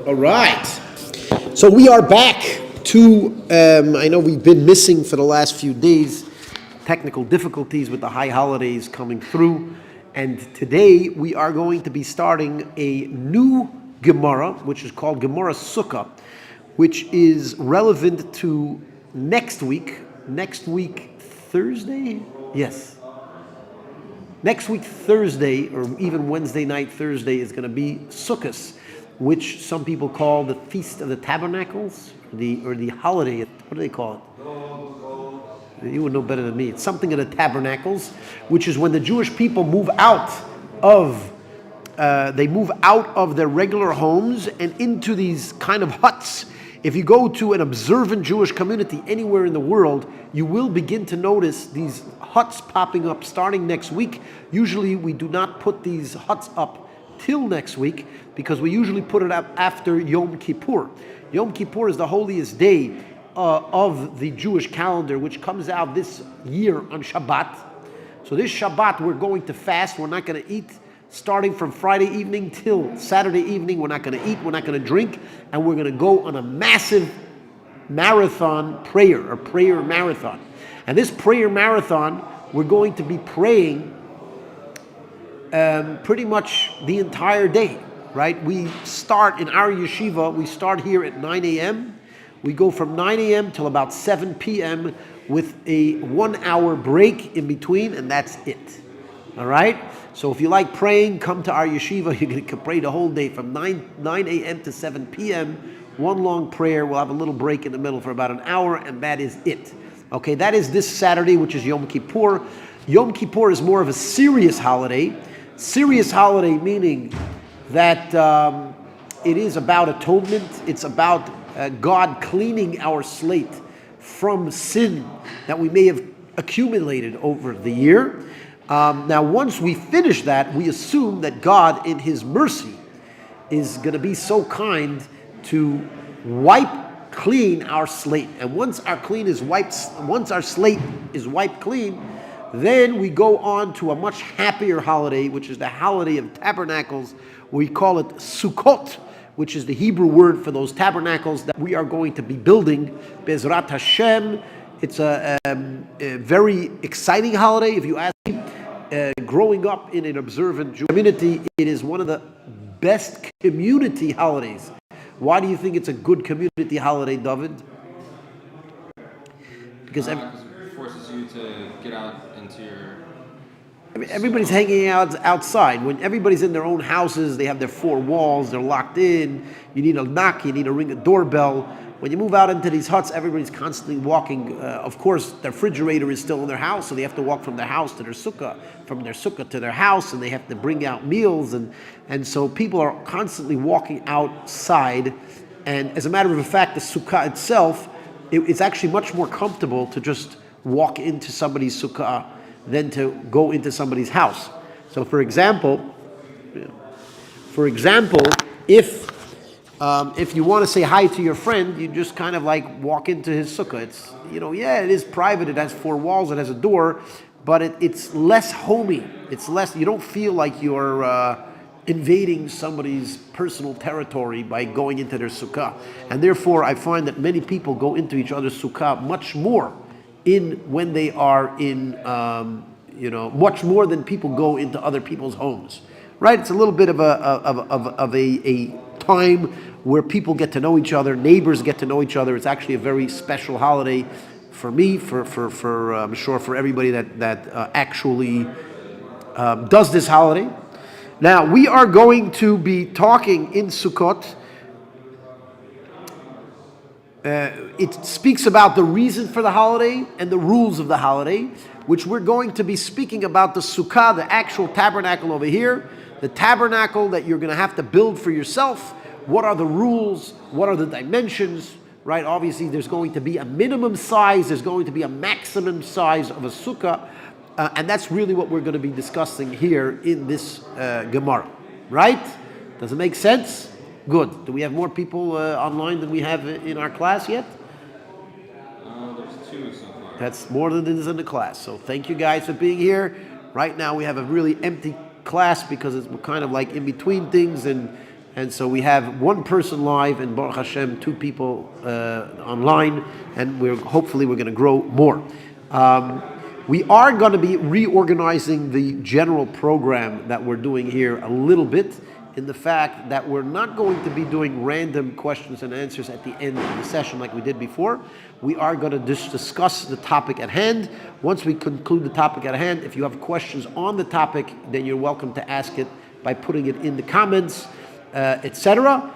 All right. So we are back to, I know we've been missing for the last few days, technical difficulties with the high holidays coming through. And today we are going to be starting a new Gemara, which is called Gemara Sukkah, which is relevant to next week. Next week, Thursday? Yes. Next week, Thursday, or even Wednesday night, Thursday, is going to be Sukkot, which some people call the Feast of the Tabernacles, or the holiday. What do they call it? You would know better than me. It's something of the Tabernacles, which is when the Jewish people move out of their regular homes and into these kind of huts. If you go to an observant Jewish community anywhere in the world, you will begin to notice these huts popping up starting next week. Usually we do not put these huts up till next week because we usually put it up after Yom Kippur. Yom Kippur is the holiest day of the Jewish calendar, which comes out this year on Shabbat. So this Shabbat we're going to fast. We're not going to eat. Starting from Friday evening till Saturday evening, we're not going to eat, we're not going to drink, and we're going to go on a massive marathon prayer marathon. And this prayer marathon, we're going to be praying pretty much the entire day, right? We start in our yeshiva, we start here at 9 a.m. We go from 9 a.m. till about 7 p.m. with a 1 hour break in between, and that's it. All right? So if you like praying, come to our yeshiva. You can pray the whole day from 9 a.m. to 7 p.m. One long prayer. We'll have a little break in the middle for about an hour, and that is it. Okay, that is this Saturday, which is Yom Kippur. Yom Kippur is more of a serious holiday. Serious holiday meaning that it is about atonement. It's about God cleaning our slate from sin that we may have accumulated over the year. Now, once we finish that, we assume that God, in His mercy, is going to be so kind to wipe clean our slate. And once our slate is wiped clean, then we go on to a much happier holiday, which is the holiday of tabernacles. We call it Sukkot, which is the Hebrew word for those tabernacles that we are going to be building. Bezrat Hashem. It's a very exciting holiday, if you ask me. Growing up in an observant Jewish community, it is one of the best community holidays. Why do you think it's a good community holiday, David? Because it forces you to get out into your... everybody's hanging out outside. When everybody's in their own houses, they have their four walls, they're locked in. You need a knock, you need to ring a doorbell. When you move out into these huts, everybody's constantly walking. Of course, the refrigerator is still in their house, so they have to walk from their house to their sukkah, from their sukkah to their house, and they have to bring out meals. And so people are constantly walking outside. And as a matter of fact, the sukkah itself, it's actually much more comfortable to just walk into somebody's sukkah than to go into somebody's house. So for example, if you want to say hi to your friend, you just kind of like walk into his sukkah. It's, it is private. It has four walls. It has a door, but it's less homey. It's less, you don't feel like you're invading somebody's personal territory by going into their sukkah. And therefore, I find that many people go into each other's sukkah much more when they are in, much more than people go into other people's homes. Right? It's a little bit of a time where people get to know each other, neighbors get to know each other. It's actually a very special holiday for me, for I'm sure for everybody that actually does this holiday. Now, we are going to be talking in Sukkot. It speaks about the reason for the holiday and the rules of the holiday, which we're going to be speaking about the Sukkah, the actual tabernacle over here, the tabernacle that you're going to have to build for yourself. What are the rules? What are the dimensions? Right? Obviously, there's going to be a minimum size. There's going to be a maximum size of a sukkah. And that's really what we're going to be discussing here in this Gemara. Right? Does it make sense? Good. Do we have more people online than we have in our class yet? There's 2 so far. That's more than is in the class. So thank you guys for being here. Right now we have a really empty class because we're kind of like in between things, and And so we have one person live and Baruch Hashem, 2 people online, and hopefully we're going to grow more. We are going to be reorganizing the general program that we're doing here a little bit, in the fact that we're not going to be doing random questions and answers at the end of the session like we did before. We are going to just discuss the topic at hand. Once we conclude the topic at hand, if you have questions on the topic, then you're welcome to ask it by putting it in the comments, etc.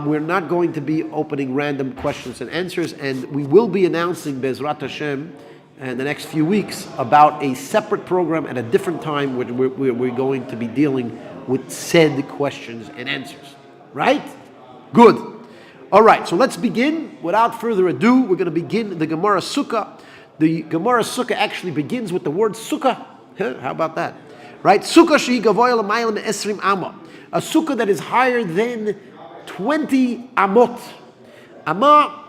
We're not going to be opening random questions and answers, and we will be announcing Bezrat Hashem in the next few weeks about a separate program at a different time where we're going to be dealing with said questions and answers. Right? Good. All right, so let's begin. Without further ado, we're going to begin the Gemara Sukkah. The Gemara Sukkah actually begins with the word Sukkah. How about that? Right? Sukkah shehi gavoya l'mayla me'esrim amma. A sukkah that is higher than 20 amot. Amma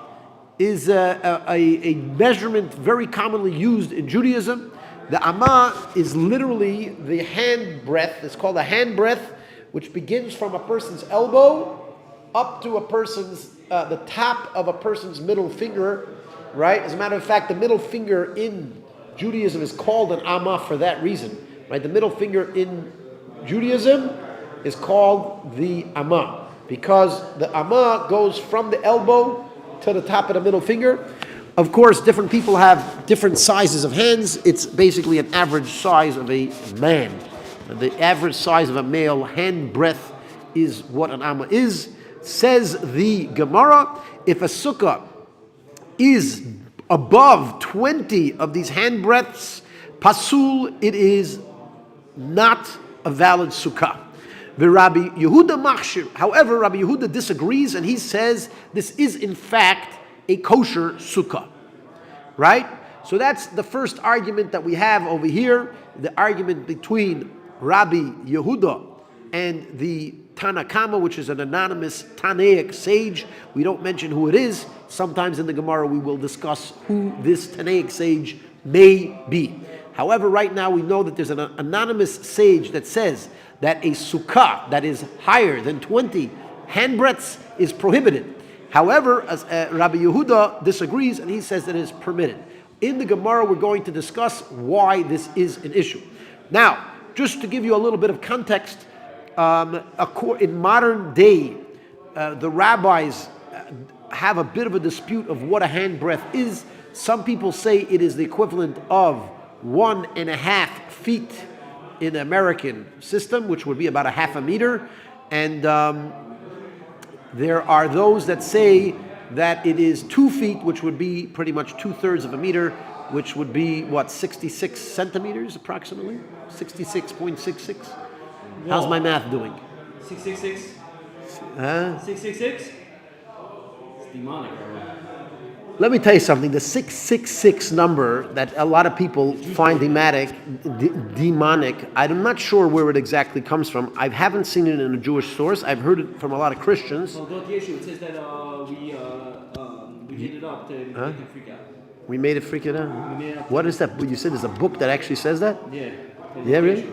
is a measurement very commonly used in Judaism. The amma is literally the hand breadth. It's called a hand breadth, which begins from a person's elbow up to the top of a person's middle finger, right? As a matter of fact, the middle finger in Judaism is called an amma for that reason, right? The middle finger in Judaism is called the amma because the amma goes from the elbow to the top of the middle finger. Of course, different people have different sizes of hands. It's basically an average size of a man. The average size of a male hand breadth is what an amma is. Says the Gemara, if a sukkah is above 20 of these hand breadths, pasul, it is not a valid sukkah. The Rabbi Yehuda machshir. However, Rabbi Yehuda disagrees, and he says this is in fact a kosher sukkah. Right? So that's the first argument that we have over here. The argument between Rabbi Yehuda and the Tanakama, which is an anonymous Tanaic sage. We don't mention who it is. Sometimes in the Gemara we will discuss who this Tanaic sage may be. However, right now we know that there's an anonymous sage that says that a sukkah that is higher than 20 handbreadths is prohibited. However, Rabbi Yehuda disagrees and he says that it is permitted. In the Gemara we're going to discuss why this is an issue. Now, just to give you a little bit of context, in modern day, the rabbis have a bit of a dispute of what a handbreadth is. Some people say it is the equivalent of 1.5 feet in the American system, which would be about a half a meter. And there are those that say that it is 2 feet, which would be pretty much 2/3 of a meter, which would be, 66 centimeters approximately? 66.66? How's my math doing? 666? 666? It's demonic, right? Let me tell you something. The 666 number that a lot of people find demonic, I'm not sure where it exactly comes from. I haven't seen it in a Jewish source. I've heard it from a lot of Christians. Well, don't the issue. It says that we made it up to make them freak out. We made it freak it out? What is that? You said there's a book that actually says that? Yeah. Yeah, really?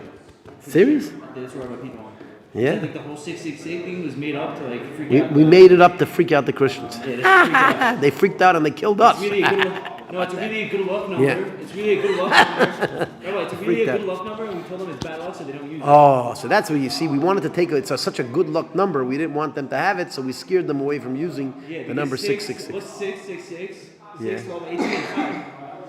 Serious? That's where my people are. Yeah. I think the whole 666 thing was made up to freak out. We made it up to freak out the Christians. Yeah, they freaked out and they killed us. It's really a good luck. No, it's a really good luck number. Yeah. It's really a good luck number. No, it's a really good luck number, and we told them it's bad luck, so they don't use it. Oh, so that's what you see. We wanted to take it. It's such a good luck number. We didn't want them to have it, so we scared them away from using the number 666. What's 666? 6, Yeah. 12, 18, and 5.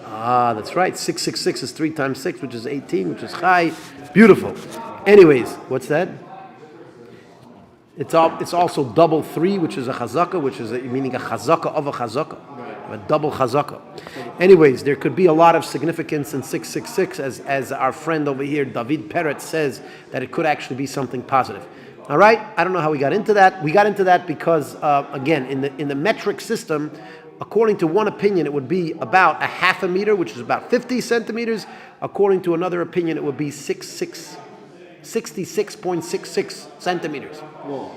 Ah, that's right. 666 is 3 times 6, which is 18, which is chai. Beautiful. Anyways, what's that? It's also double 3, which is a chazaka, which is meaning a chazaka of a chazaka, a double chazaka. Anyways, there could be a lot of significance in 666, as our friend over here, David Peretz, says that it could actually be something positive. All right, I don't know how we got into that. We got into that because again, in the metric system, according to one opinion, it would be about a half a meter, which is about 50 centimeters. According to another opinion, it would be 66.66 centimeters,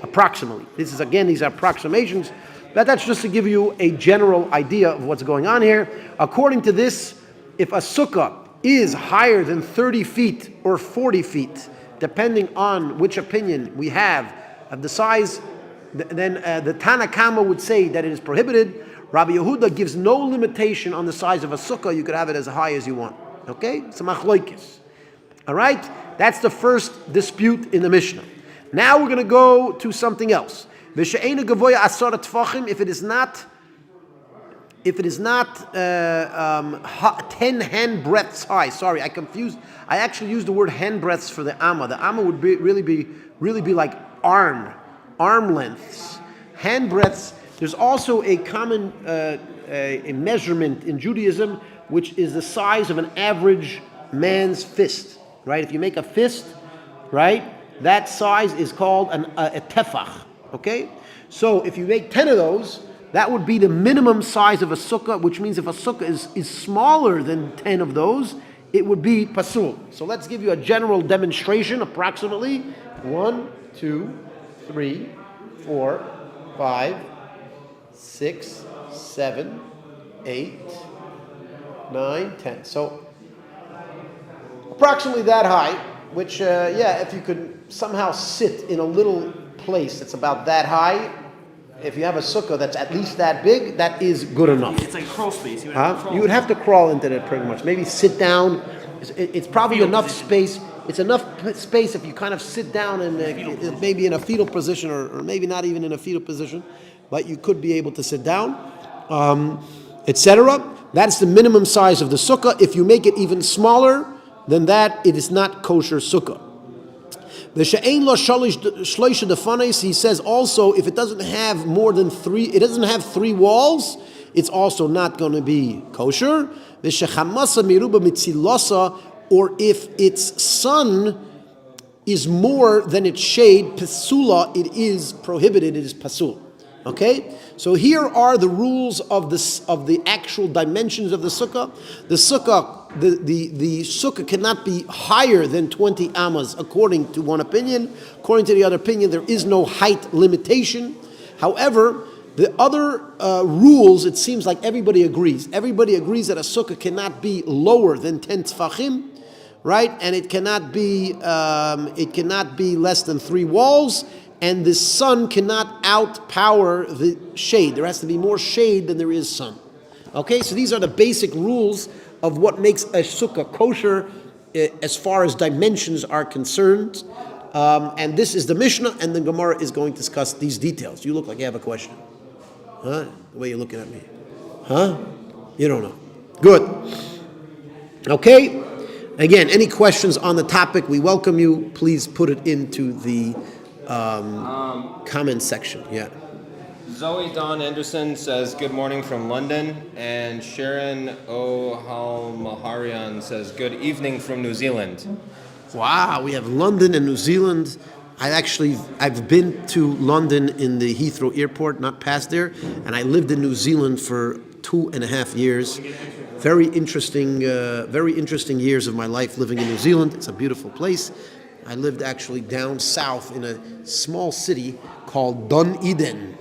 approximately. These are approximations, but that's just to give you a general idea of what's going on here. According to this, if a sukkah is higher than 30 feet or 40 feet, depending on which opinion we have of the size, then the Tana Kama would say that it is prohibited. Rabbi Yehuda gives no limitation on the size of a sukkah. You could have it as high as you want. Okay? It's a machloikis. All right? That's the first dispute in the Mishnah. Now we're going to go to something else. If it is not 10 hand breadths high. Sorry, I confused. I actually used the word hand breadths for the amma. The amma would really be like arm lengths. Hand breadths. There's also a common a measurement in Judaism, which is the size of an average man's fist. Right? If you make a fist, right, that size is called a tefach. Okay? So if you make 10 of those, that would be the minimum size of a sukkah, which means if a sukkah is smaller than 10 of those, it would be pasul. So let's give you a general demonstration, approximately 1, 2, 3, 4, 5, 6, 7, 8, 9, 10. So approximately that high, which, if you could somehow sit in a little place that's about that high, if you have a sukkah that's at least that big, that is good enough. It's like crawl space. You would have to crawl into that pretty much. Maybe sit down. It's probably enough space. It's enough space if you kind of sit down and maybe in a fetal position or maybe not even in a fetal position, but you could be able to sit down, etc. That's the minimum size of the sukkah. If you make it even smaller than that, it is not kosher sukkah. He says also, if it doesn't have more than 3, it doesn't have 3 walls, it's also not going to be kosher. Or if its sun is more than its shade, pesula, it is prohibited, it is pasul. Okay? So here are the rules of the actual dimensions of the sukkah. The sukkah cannot be higher than 20 amas, according to one opinion. According to the other opinion, there is no height limitation. However, the other rules, it seems like everybody agrees. Everybody agrees that a sukkah cannot be lower than 10 tefachim, right? And it cannot be less than 3 walls. And the sun cannot outpower the shade. There has to be more shade than there is sun. Okay, so these are the basic rules of what makes a sukkah kosher as far as dimensions are concerned. And this is the Mishnah, and the Gemara is going to discuss these details. You look like you have a question. Huh? The way you're looking at me. Huh? You don't know. Good. Okay. Again, any questions on the topic, we welcome you. Please put it into the comment section. Yeah. Zoe Dawn Anderson says good morning from London, and Sharon O'Halmaharian says good evening from New Zealand. Wow, we have London and New Zealand. I've been to London in the Heathrow airport, not past there, and I lived in New Zealand for 2.5 years. Very interesting years of my life living in New Zealand. It's a beautiful place. I lived actually down south in a small city called Dunedin.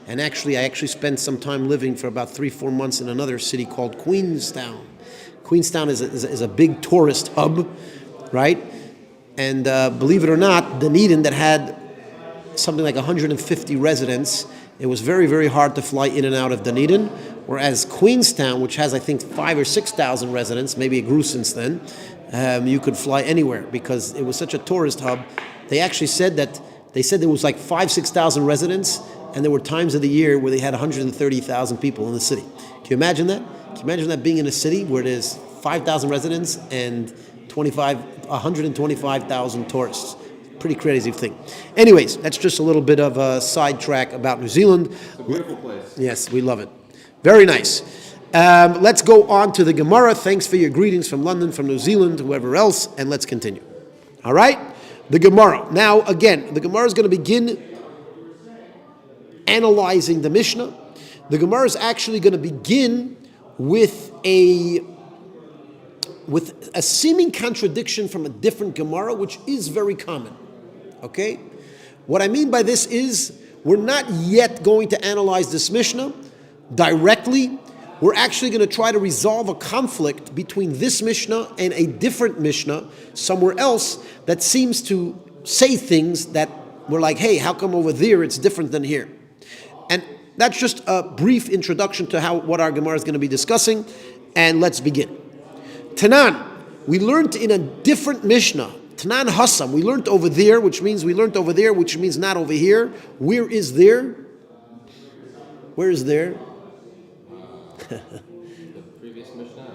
And I spent some time living for about 3-4 months in another city called Queenstown. Queenstown is a big tourist hub, right? And believe it or not, Dunedin, that had something like 150 residents, it was very, very hard to fly in and out of Dunedin. Whereas Queenstown, which has I think 5,000 or 6,000 residents, maybe it grew since then, you could fly anywhere because it was such a tourist hub. They actually said there was like 5,000-6,000 residents, and there were times of the year where they had 130,000 people in the city. Can you imagine that? Can you imagine that being in a city where there's 5,000 residents and 125,000 tourists? Pretty crazy thing. Anyways, that's just a little bit of a sidetrack about New Zealand. It's a beautiful place. Yes, we love it. Very nice. Let's go on to the Gemara. Thanks for your greetings from London, from New Zealand, whoever else, and let's continue. All right? The Gemara. Now, again, the Gemara is going to begin analyzing the Mishnah. The Gemara is actually going to begin with a seeming contradiction from a different Gemara, which is very common. Okay? What I mean by this is, we're not yet going to analyze this Mishnah directly. We're actually going to try to resolve a conflict between this Mishnah and a different Mishnah somewhere else that seems to say things that we're like, hey, how come over there it's different than here? And that's just a brief introduction to what our Gemara is going to be discussing. And let's begin. Tanan, we learned in a different Mishnah. Tanan Hassam, we learned over there, which means we learned over there, which means not over here. Where is there? Where is there? The previous Mishnah?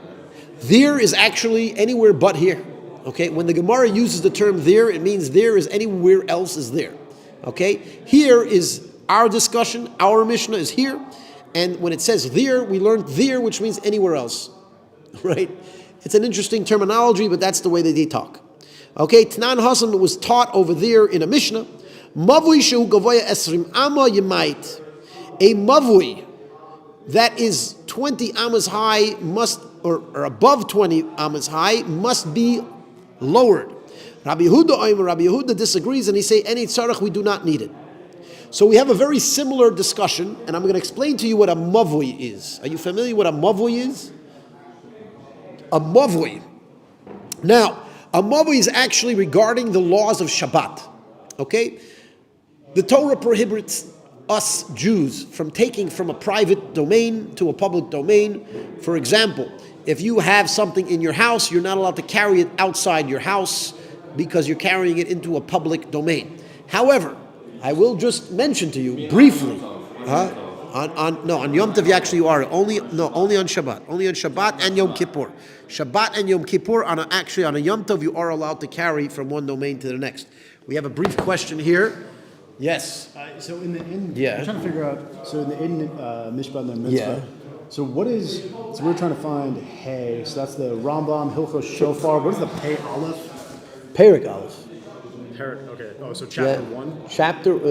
There is actually anywhere but here. Okay, when the Gemara uses the term there, it means there is anywhere else is there. Okay, here is our discussion, our Mishnah is here, and when it says there, we learned there, which means anywhere else. Right? It's an interesting terminology, but that's the way that they talk. Okay, Tanan Hasan was taught over there in a Mishnah. Mavui shehu gavoya esrim amma yemait. A mavui that is 20 amas high must, or above 20 amas high, must be lowered. Rabbi Yehuda disagrees, and he say any tzarech we do not need it. So we have a very similar discussion, and I'm going to explain to you what a mavui is. Are you familiar with what a mavui is? A mavui. Now, a mavui is actually regarding the laws of Shabbat. Okay? The Torah prohibits us Jews from taking from a private domain to a public domain. For example, if you have something in your house, you're not allowed to carry it outside your house because you're carrying it into a public domain. However, I will just mention to you briefly. On Yom Tov you are only on Shabbat, only on Shabbat and Yom Kippur. Shabbat and Yom Kippur actually on a Yom Tov you are allowed to carry from one domain to the next. We have a brief question here. Yes. So in the end, Yeah. I'm trying to figure out. So in the end, Mishpat and Mitzvah. Yeah. So what is? So we're trying to find Hey. So that's the Rambam Hilchos Shofar. What is the Pei Aleph? Perik Aleph. Okay. Oh, so chapter one. Chapter 1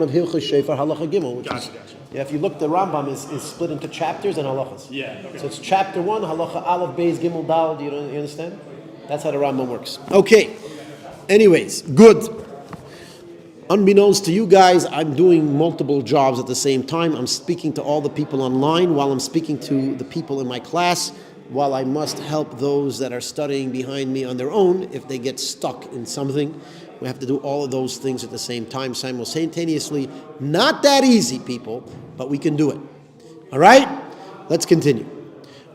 of Hilchos Shofar Halacha Gimel. Which Gotcha. Yeah, if you look, the Rambam is split into chapters and halachas. Yeah. Okay. So it's chapter 1, halacha Aleph, Beis, Gimel, Dal. Do you understand? That's how the Rambam works. Okay. Anyways, good. Unbeknownst to you guys, I'm doing multiple jobs at the same time. I'm speaking to all the people online while I'm speaking to the people in my class, while I must help those that are studying behind me on their own if they get stuck in something. We have to do all of those things at the same time, simultaneously. Not that easy, people, but we can do it. All right? Let's continue.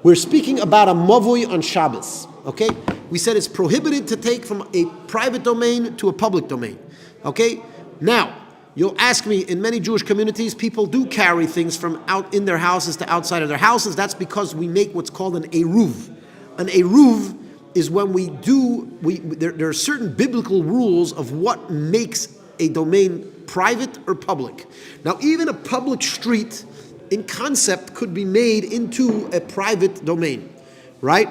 We're speaking about a mavui on Shabbos. Okay? We said it's prohibited to take from a private domain to a public domain. Okay? Now, you'll ask me, in many Jewish communities, people do carry things from out in their houses to outside of their houses. That's because we make what's called an eruv. An eruv is when there are certain biblical rules of what makes a domain private or public. Now, even a public street, in concept, could be made into a private domain, right?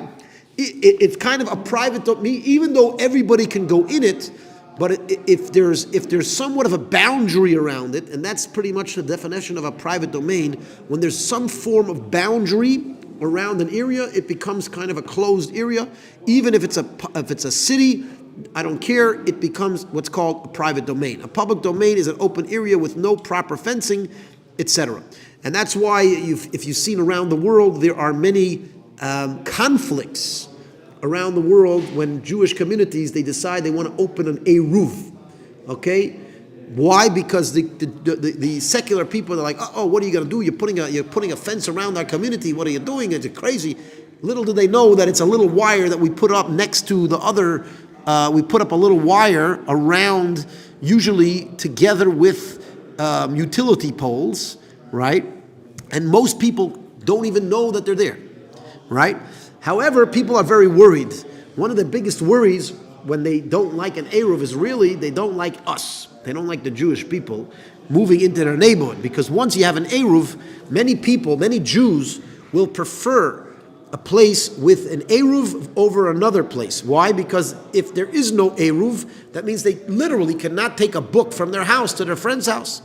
It's kind of a private domain, even though everybody can go in it. But if there's somewhat of a boundary around it, and that's pretty much the definition of a private domain, when there's some form of boundary around an area, it becomes kind of a closed area. Even if it's a city, I don't care, it becomes what's called a private domain. A public domain is an open area with no proper fencing, etc. And that's why if you've seen around the world, there are many conflicts around the world when Jewish communities, they decide they want to open an eruv. Okay? Why? Because the secular people are like, oh, what are you going to do? You're putting a fence around our community. What are you doing? It's crazy. Little do they know that it's a little wire that we put up next to the other. We put up a little wire around, usually together with utility poles, right? And most people don't even know that they're there, right? However, people are very worried. One of the biggest worries when they don't like an eruv is really they don't like us. They don't like the Jewish people moving into their neighborhood, because once you have an eruv, many Jews will prefer a place with an eruv over another place. Why? Because if there is no eruv, that means they literally cannot take a book from their house to their friend's house,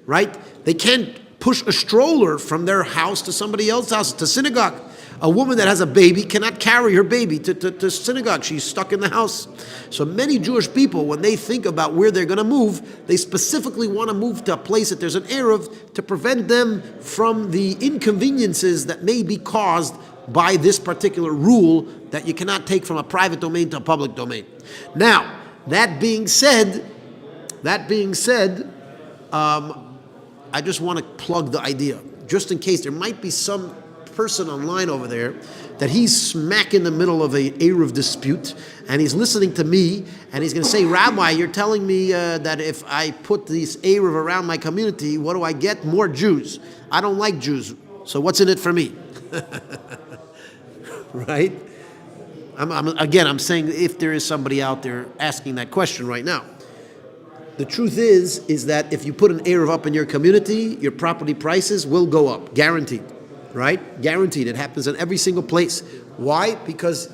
right? They can't push a stroller from their house to somebody else's house, to synagogue. A woman that has a baby cannot carry her baby to synagogue. She's stuck in the house. So many Jewish people, when they think about where they're going to move, they specifically want to move to a place that there's an eruv to prevent them from the inconveniences that may be caused by this particular rule that you cannot take from a private domain to a public domain. Now, that being said, That being said, I just want to plug the idea, just in case there might be some person online over there that he's smack in the middle of a Eruv dispute, and he's listening to me, and he's going to say, Rabbi, you're telling me that if I put these Eruv around my community, what do I get? More Jews. I don't like Jews, so what's in it for me? Right? I'm saying if there is somebody out there asking that question right now. The truth is that if you put an Eruv up in your community, your property prices will go up, guaranteed, right? Guaranteed. It happens in every single place. Why? Because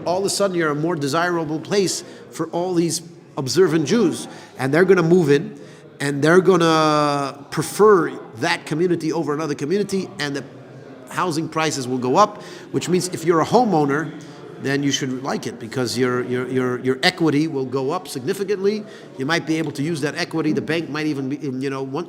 all of a sudden you're a more desirable place for all these observant Jews, and they're going to move in, and they're going to prefer that community over another community, and the housing prices will go up, which means if you're a homeowner, then you should like it because your equity will go up significantly. You might be able to use that equity. The bank might even be,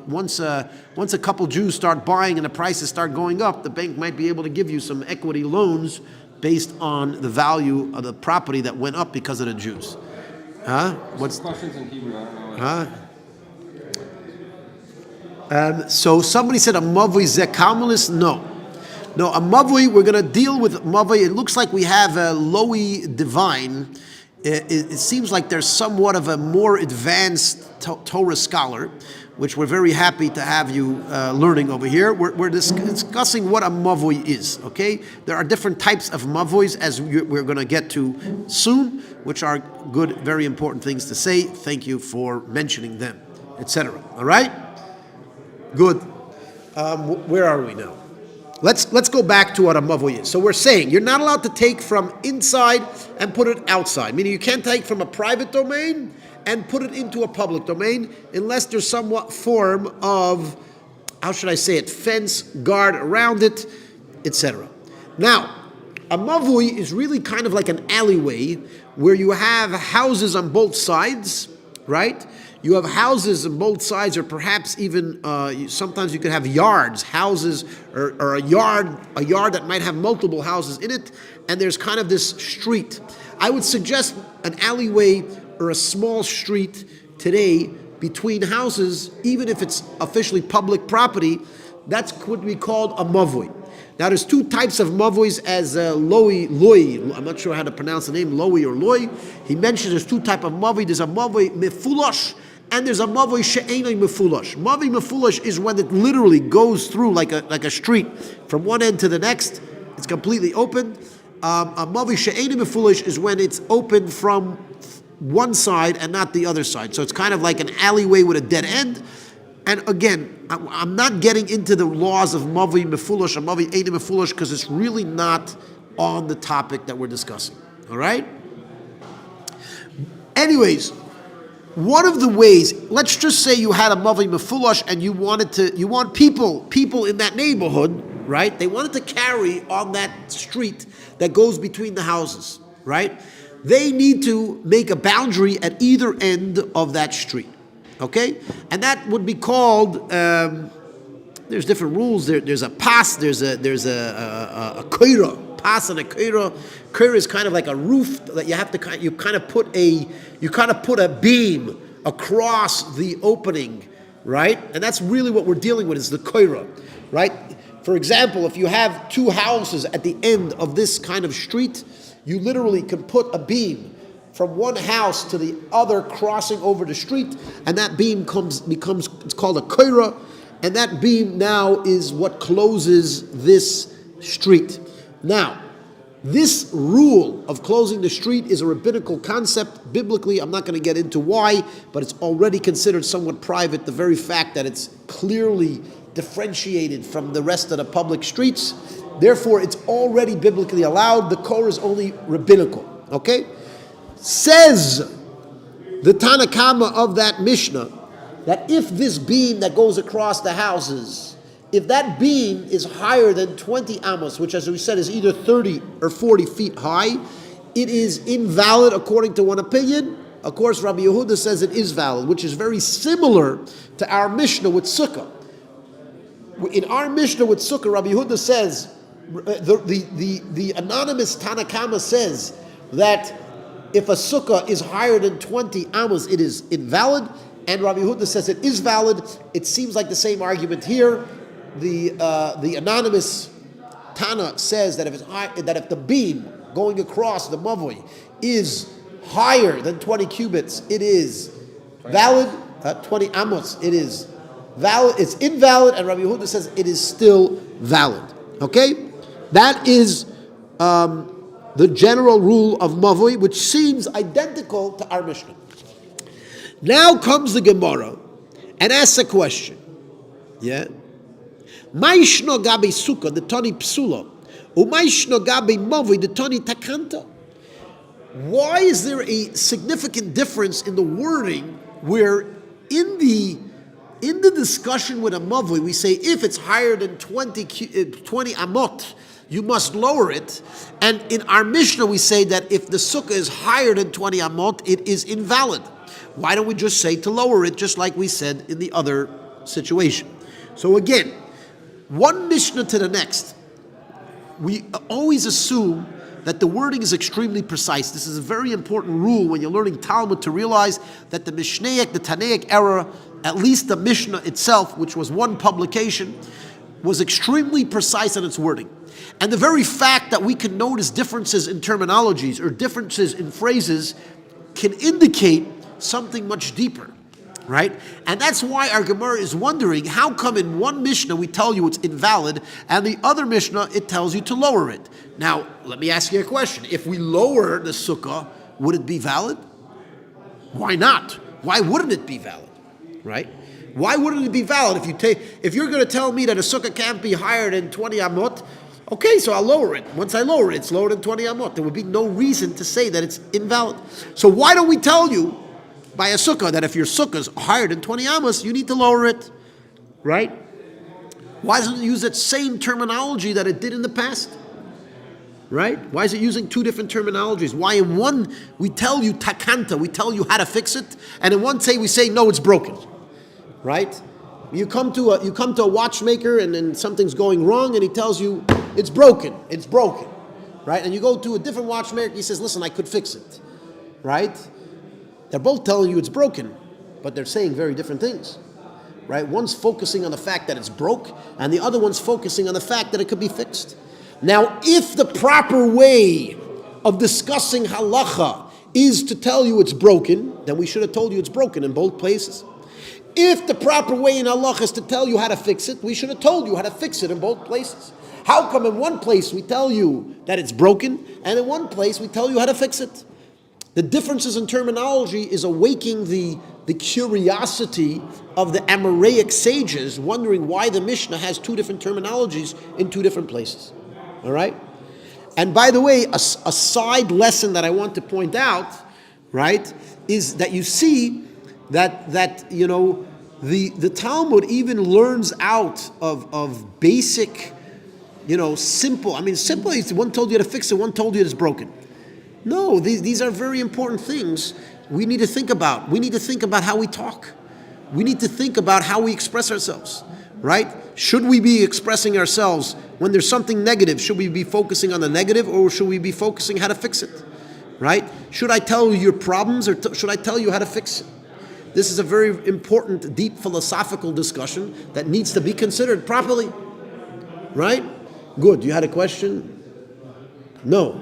once a couple Jews start buying and the prices start going up, the bank might be able to give you some equity loans based on the value of the property that went up because of the Jews. Huh? What's questions in Hebrew? I don't know. Huh? So somebody said a mavui zekamalis. No, a mavui, we're going to deal with mavui. It looks like we have a Loi divine. It seems like there's somewhat of a more advanced Torah scholar, which we're very happy to have you learning over here. We're discussing what a mavui is, okay? There are different types of mavuis, as we're going to get to soon, which are good, very important things to say. Thank you for mentioning them, etc. All right? Good. Where are we now? Let's go back to what a mavui is. So we're saying you're not allowed to take from inside and put it outside, meaning you can't take from a private domain and put it into a public domain unless there's somewhat form of, how should I say it, fence, guard around it, etc. Now, a mavui is really kind of like an alleyway where you have houses on both sides, right? You have houses on both sides, or perhaps even sometimes you could have yards, houses, or a yard that might have multiple houses in it, and there's kind of this street. I would suggest an alleyway or a small street today between houses, even if it's officially public property, that's what we call a mavui. Now there's two types of mavuis, as Loi, I'm not sure how to pronounce the name, Loi or Loi. He mentions there's two types of mavui. There's a mavui mefulosh, and there's a mavui she'enoi mefulosh. Mavui mefulosh is when it literally goes through like a street from one end to the next. It's completely open. A mavui she'enoi mefulosh is when it's open from one side and not the other side. So it's kind of like an alleyway with a dead end. And again, I'm not getting into the laws of mavui mefulosh or mavui she'enoi mefulosh because it's really not on the topic that we're discussing. All right? Anyways, one of the ways, let's just say you had a mavui mefulosh and you want people in that neighborhood, right? They wanted to carry on that street that goes between the houses, right? They need to make a boundary at either end of that street, okay? And that would be called, there's different rules. There's a pas, there's a koira. Pas and a koira. Koira is kind of like a roof that you kind of put a beam across the opening, right? And that's really what we're dealing with, is the koira, right? For example, if you have two houses at the end of this kind of street, you literally can put a beam from one house to the other crossing over the street, and that beam becomes it's called a koira, and that beam now is what closes this street. Now, this rule of closing the street is a rabbinical concept. Biblically, I'm not going to get into why, but it's already considered somewhat private, the very fact that it's clearly differentiated from the rest of the public streets. Therefore, it's already biblically allowed. The core is only rabbinical. Okay? Says the Tanakama of that Mishnah that if this beam that goes across the houses, if that beam is higher than 20 amos, which as we said is either 30 or 40 feet high, it is invalid according to one opinion. Of course, Rabbi Yehuda says it is valid, which is very similar to our Mishnah with Sukkah. In our Mishnah with Sukkah, Rabbi Yehuda says, the anonymous Tanakama says that if a Sukkah is higher than 20 amos, it is invalid. and Rabbi Yehuda says it is valid. It seems like the same argument here. The anonymous Tana says that if the beam going across the mavoi is higher than 20 cubits, it is valid. 20 amos, it is valid. It's invalid, and Rabbi Yehuda says it is still valid. Okay, that is the general rule of mavoi, which seems identical to our Mishnah. Now comes the Gemara and asks a question. Yeah. Ma'ishno gabi sukkah the tani psula, u'ma'ishno gabi mavoi the tani takanta. Why is there a significant difference in the wording where in the discussion with a mavoi we say if it's higher than 20 amot you must lower it, and in our Mishnah we say that if the sukkah is higher than 20 amot it is invalid? Why don't we just say to lower it, just like we said in the other situation? So again, one Mishnah to the next, we always assume that the wording is extremely precise. This is a very important rule when you're learning Talmud, to realize that the Mishnaic, the Tanaic era, at least the Mishnah itself, which was one publication, was extremely precise in its wording. And the very fact that we can notice differences in terminologies or differences in phrases can indicate something much deeper, right? And that's why our Gemara is wondering, how come in one Mishnah we tell you it's invalid, and the other Mishnah it tells you to lower it? Now, let me ask you a question. If we lower the sukkah, would it be valid? Why not? Why wouldn't it be valid, right? Why wouldn't it be valid if you're going to tell me that a sukkah can't be higher than 20 amot? Okay, so I'll lower it. Once I lower it, it's lower than 20 amot. There would be no reason to say that it's invalid. So why don't we tell you by a sukkah that if your sukkah is higher than 20 amos, you need to lower it, right? Why doesn't it use that same terminology that it did in the past, right? Why is it using two different terminologies? Why in one we tell you takanta, we tell you how to fix it, and in one we say no, it's broken, right? You come to a watchmaker and then something's going wrong, and he tells you it's broken, right? And you go to a different watchmaker, he says, listen, I could fix it, right? They're both telling you it's broken, but they're saying very different things, right? One's focusing on the fact that it's broke, and the other one's focusing on the fact that it could be fixed. Now, if the proper way of discussing halacha is to tell you it's broken, then we should have told you it's broken in both places. If the proper way in halacha is to tell you how to fix it, we should have told you how to fix it in both places. How come in one place we tell you that it's broken, and in one place we tell you how to fix it? The differences in terminology is awaking the curiosity of the Amoraic sages, wondering why the Mishnah has two different terminologies in two different places. All right? And by the way, a side lesson that I want to point out, right, is that you see that you know the Talmud even learns out of basic, you know, simple. I mean, simple is one told you to fix it, one told you it's broken. No, these are very important things we need to think about. We need to think about how we talk. We need to think about how we express ourselves, right? Should we be expressing ourselves when there's something negative? Should we be focusing on the negative, or should we be focusing how to fix it, right? Should I tell you your problems, or should I tell you how to fix it? This is a very important, deep philosophical discussion that needs to be considered properly, right? Good. You had a question? No.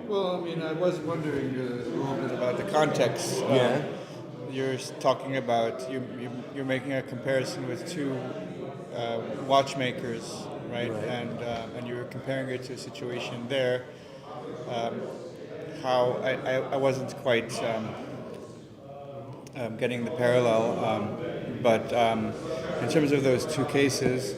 Well, I mean, I was wondering a little bit about the context. Yeah. You're talking about you're making a comparison with two watchmakers, right? And you were comparing it to a situation there. How I wasn't quite getting the parallel, but in terms of those two cases.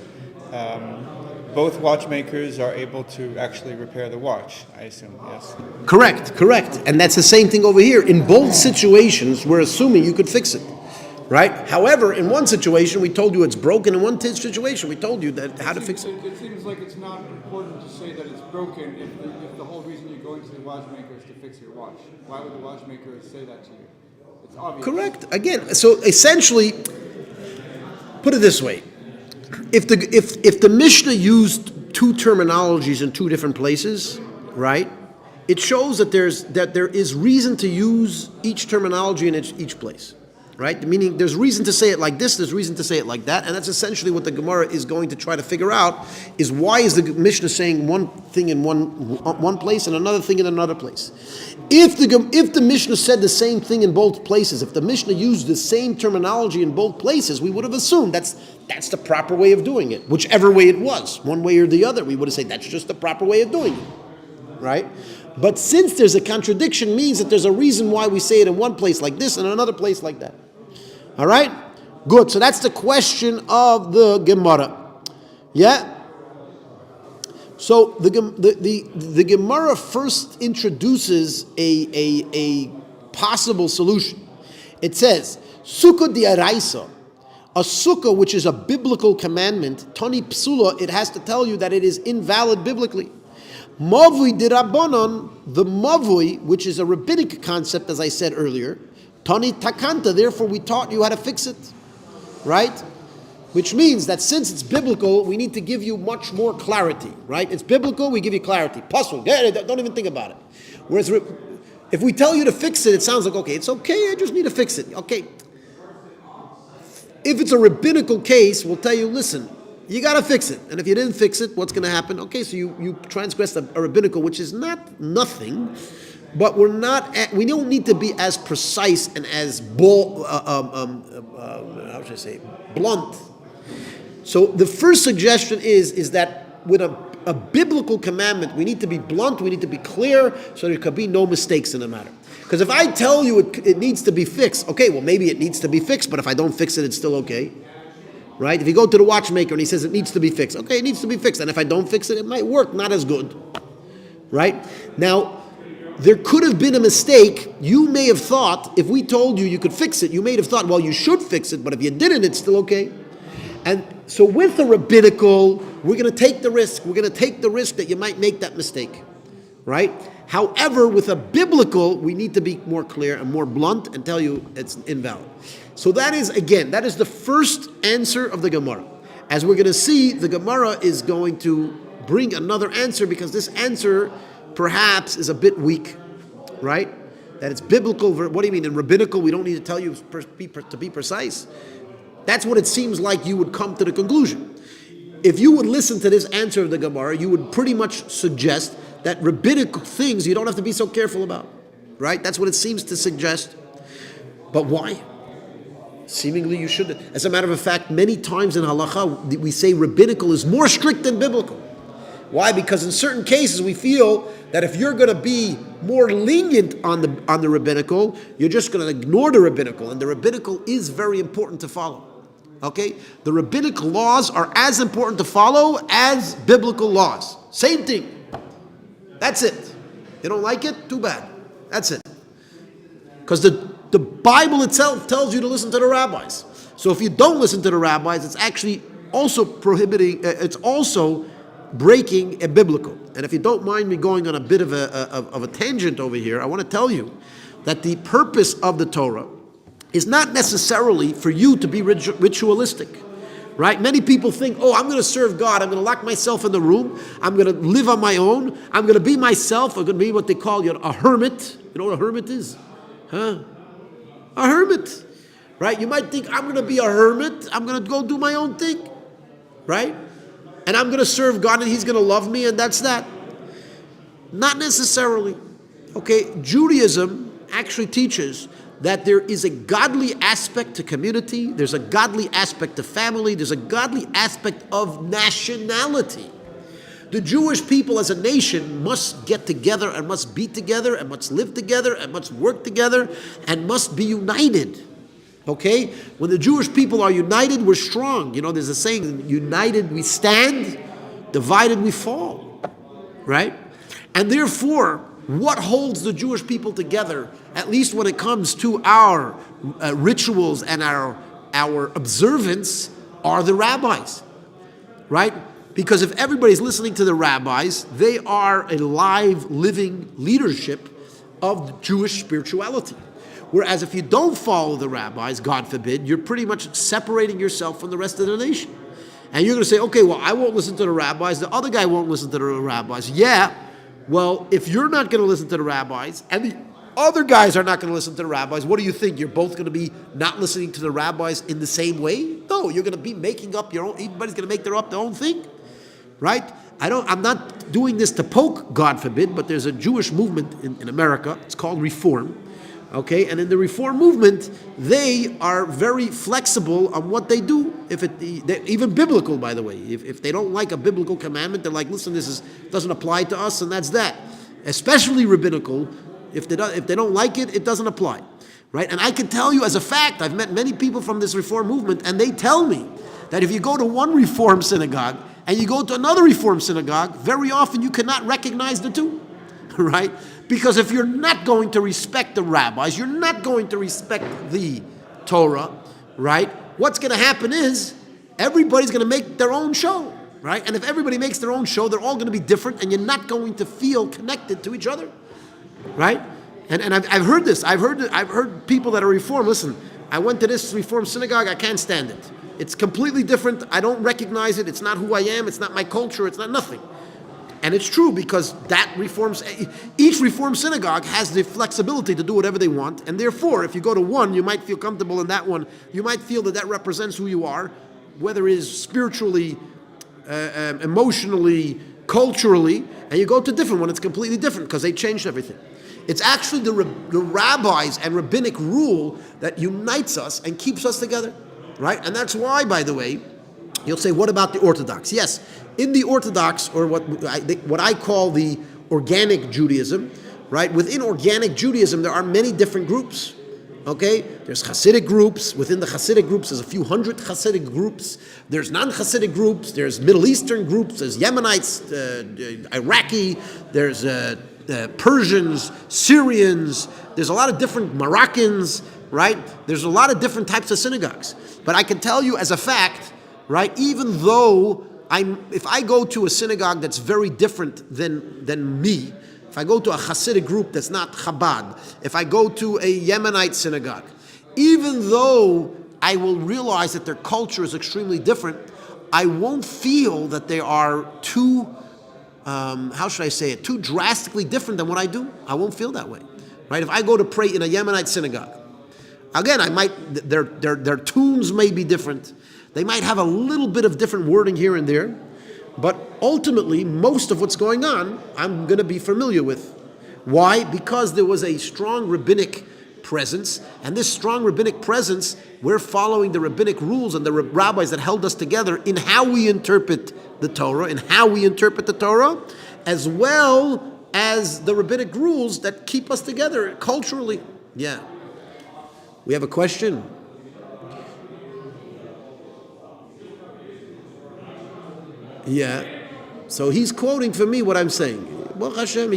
Both watchmakers are able to actually repair the watch, I assume, yes? Correct. And that's the same thing over here. In both situations, we're assuming you could fix it, right? However, in one situation, we told you it's broken. In one situation, we told you that how to fix it. It seems like it's not important to say that it's broken if the whole reason you're going to the watchmaker is to fix your watch. Why would the watchmaker say that to you? It's obvious. Correct. Again, so essentially, put it this way. If the Mishnah used two terminologies in two different places, right? It shows that there is reason to use each terminology in each place. right? Meaning there's reason to say it like this, there's reason to say it like that, and that's essentially what the Gemara is going to try to figure out, is why is the Mishnah saying one thing in one place and another thing in another place. If the Mishnah said the same thing in both places, if the Mishnah used the same terminology in both places, we would have assumed that's the proper way of doing it, whichever way it was, one way or the other, we would have said that's just the proper way of doing it, right? But since there's a contradiction, means that there's a reason why we say it in one place like this and another place like that. All right? Good. So that's the question of the Gemara. Yeah? So the Gemara first introduces a possible solution. It says, Sukkah di'araisa, a sukkah which is a biblical commandment, Tani psula, it has to tell you that it is invalid biblically. Mavui dirabanan, the mavui, which is a rabbinic concept, as I said earlier, Tani takanta, therefore we taught you how to fix it, right? Which means that since it's biblical, we need to give you much more clarity, right? It's biblical, we give you clarity. Puzzle, don't even think about it. Whereas if we tell you to fix it, it sounds like, okay, it's okay, I just need to fix it. Okay. If it's a rabbinical case, we'll tell you, listen, you got to fix it. And if you didn't fix it, what's going to happen? Okay, so you transgressed a rabbinical, which is not nothing, but we don't need to be as precise and as blunt. So the first suggestion is that with a biblical commandment, we need to be blunt, we need to be clear, so there could be no mistakes in the matter. Because if I tell you it needs to be fixed, okay, well maybe it needs to be fixed, but if I don't fix it, it's still okay. Right? If you go to the watchmaker and he says it needs to be fixed, okay, it needs to be fixed. And if I don't fix it, it might work not as good. Right? Now, there could have been a mistake. You may have thought, if we told you could fix it, you may have thought, well, you should fix it, but if you didn't, it's still okay. And so with the rabbinical, we're going to take the risk. We're going to take the risk that you might make that mistake. Right? However, with a biblical, we need to be more clear and more blunt and tell you it's invalid. So that is the first answer of the Gemara. As we're going to see, the Gemara is going to bring another answer because this answer perhaps is a bit weak, right? That it's biblical. What do you mean? In rabbinical, we don't need to tell you to be precise. That's what it seems like you would come to the conclusion. If you would listen to this answer of the Gemara, you would pretty much suggest that rabbinical things you don't have to be so careful about, right? That's what it seems to suggest. But why? Seemingly you should. As a matter of fact, many times in halakha, we say rabbinical is more strict than biblical. Why? Because in certain cases we feel that if you're going to be more lenient on the rabbinical, you're just going to ignore the rabbinical, and the rabbinical is very important to follow. Okay? The rabbinical laws are as important to follow as biblical laws. Same thing. That's it. You don't like it? Too bad. That's it. Because the Bible itself tells you to listen to the rabbis. So if you don't listen to the rabbis, it's actually also it's also breaking a biblical. And if you don't mind me going on a bit of a tangent over here, I want to tell you that the purpose of the Torah is not necessarily for you to be ritualistic. Right? Many people think, I'm going to serve God. I'm going to lock myself in the room. I'm going to live on my own. I'm going to be myself. I'm going to be what they call a hermit. You know what a hermit is? Huh? A hermit. Right? You might think, I'm going to be a hermit. I'm going to go do my own thing. Right? And I'm going to serve God and He's going to love me and that's that. Not necessarily. Okay? Judaism actually teaches that there is a godly aspect to community, there's a godly aspect to family, there's a godly aspect of nationality. The Jewish people as a nation must get together and must be together and must live together and must work together and must be united. Okay? When the Jewish people are united, we're strong. You know, there's a saying, united we stand, divided we fall. Right? And therefore, what holds the Jewish people together, at least when it comes to our rituals and our observance, are the rabbis, right? Because if everybody's listening to the rabbis, they are a live, living leadership of Jewish spirituality. Whereas if you don't follow the rabbis, God forbid, you're pretty much separating yourself from the rest of the nation. And you're going to say, okay, well, I won't listen to the rabbis, the other guy won't listen to the rabbis. Yeah. Well, if you're not going to listen to the rabbis and Other guys are not going to listen to the rabbis. What do you think? You're both going to be not listening to the rabbis in the same way? No, you're going to be making up your own. Everybody's going to make their own thing, right? I'm not doing this to poke, God forbid, but there's a Jewish movement in America. It's called Reform. Okay, and in the Reform movement, they are very flexible on what they do. Even biblical, by the way. If they don't like a biblical commandment, they're like, listen, this doesn't apply to us, and that's that. Especially rabbinical, if they don't like it, it doesn't apply, right? And I can tell you as a fact, I've met many people from this Reform movement, and they tell me that if you go to one Reform synagogue and you go to another Reform synagogue, very often you cannot recognize the two, right? Because if you're not going to respect the rabbis, you're not going to respect the Torah, right? What's going to happen is everybody's going to make their own show, right? And if everybody makes their own show, they're all going to be different, and you're not going to feel connected to each other, right? And I've heard this. I've heard people that are Reform. Listen, I went to this Reform synagogue. I can't stand it. It's completely different. I don't recognize it. It's not who I am. It's not my culture. It's not nothing. And it's true because each Reform synagogue has the flexibility to do whatever they want, and therefore, if you go to one, you might feel comfortable in that one. You might feel that represents who you are, whether it is spiritually, emotionally, culturally, and you go to a different one, it's completely different because they changed everything. It's actually the rabbis and rabbinic rule that unites us and keeps us together, right? And that's why, by the way, you'll say, what about the Orthodox? Yes, in the Orthodox, or what I call the organic Judaism, right? Within organic Judaism, there are many different groups, okay? There's Hasidic groups. Within the Hasidic groups, there's a few hundred Hasidic groups. There's non-Hasidic groups. There's Middle Eastern groups. There's Yemenites, Iraqi. There's Persians, Syrians. There's a lot of different Moroccans, right? There's a lot of different types of synagogues. But I can tell you as a fact, right, even though if I go to a synagogue that's very different than me, if I go to a Hasidic group that's not Chabad, if I go to a Yemenite synagogue, even though I will realize that their culture is extremely different, I won't feel that they are too, too drastically different than what I do. I won't feel that way, right? If I go to pray in a Yemenite synagogue, again, their tunes may be different. They might have a little bit of different wording here and there, but ultimately, most of what's going on, I'm going to be familiar with. Why? Because there was a strong rabbinic presence, and this strong rabbinic presence, we're following the rabbinic rules and the rabbis that held us together in how we interpret the Torah, as well as the rabbinic rules that keep us together culturally. Yeah. We have a question. Yeah, so he's quoting for me what I'm saying. Well, Hashem,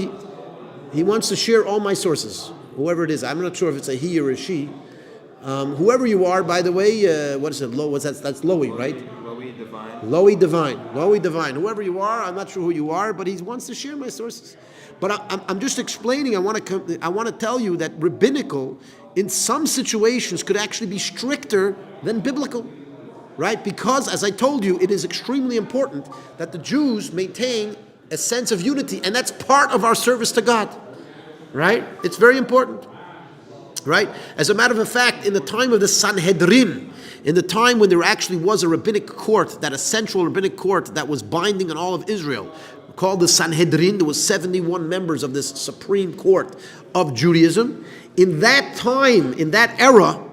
he wants to share all my sources, whoever it is. I'm not sure if it's a he or a she. Whoever you are, by the way, what is it? That's Lowy, right? Lowy Divine. Whoever you are, I'm not sure who you are, but he wants to share my sources. But I'm just explaining. I want to tell you that rabbinical, in some situations, could actually be stricter than biblical. Right? Because, as I told you, it is extremely important that the Jews maintain a sense of unity, and that's part of our service to God. Right? It's very important. Right? As a matter of fact, in the time of the Sanhedrin, in the time when there actually was a rabbinic court, a central rabbinic court that was binding on all of Israel, called the Sanhedrin, there was 71 members of this supreme court of Judaism. In that time, in that era,